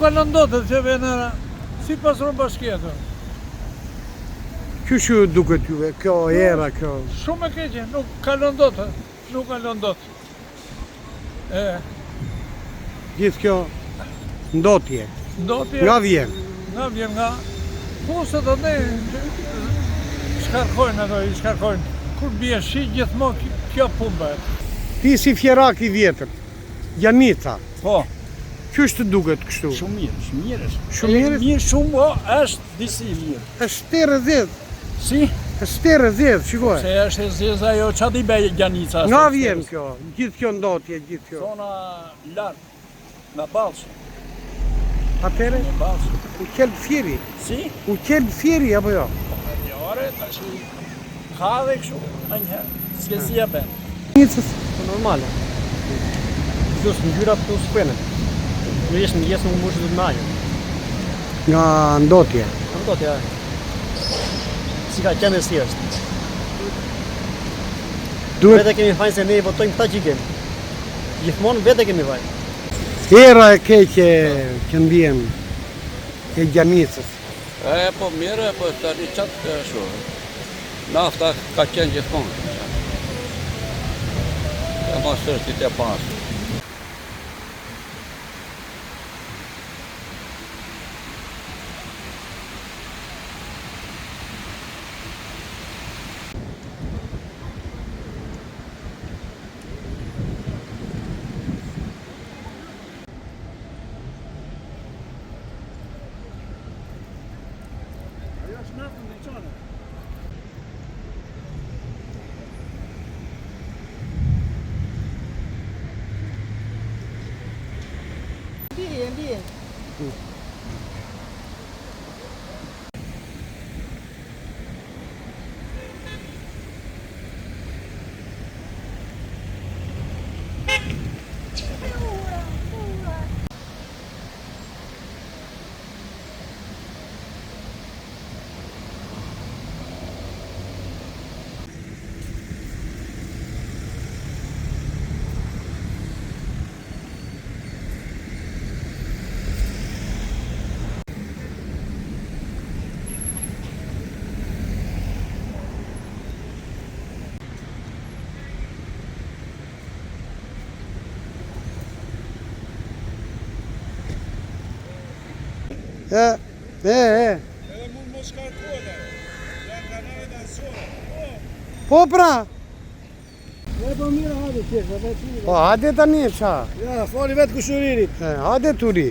kalon dot që vjen si pasron bashkëta. Që duket juve, kjo era, kjo... Shumë e keqe, nuk kalon dot, nuk kalon dot. Gjithë kjo ndotje. Ndotje... Nga vjen? Nga vjen nga... Po se do ne... Shkarkojnë ato, i shkarkojnë. Kur bie shi, gjithmonë kjo punë bëhet. Ti si fjerak i vjetër, Janica. Po. Qështë duket kështu? Shumë mirë, shumë mirë. Shumë mirë? Mirë shumë, o, është disi mirë. Është terë zedh. Si? Është terë zedh, shikoj. Se është e zezë ajo, qa di be Janica? Nga vjen kjo, gjithë kjo ndotje, gjithë kjo. Zona lartë, nga Balçë. Atere? Nga Balçë. U kelbë fjeri. Si? U kelbë fjeri, apo jo? Jore, tash ka dhe kështu, a njëherë. S'ke si e ben. Nicës. Normale. Gjusë në gjyra për të s'pene. Në ishë në jesë në mushë dhe të najë. Nga ndotje. Në ndotje, ja. Si ka qenë e si është. Vete kemi fajnë se ne i votojmë këta që i kemi. Gjithmonë vete kemi fajnë. Era e keqe që ndjen e Janicës. Po mirë, po tani qatë kështu. Nafta ka qenë gjithmonë. E mos është të pasë. Bien. Edhe mund mos shkarkone, janë kanale të asore. Po pra! Po mirë, hajde tjesë, Po, hajde tani, qa? Ja, fali vetë kushuririt. Hajde turi.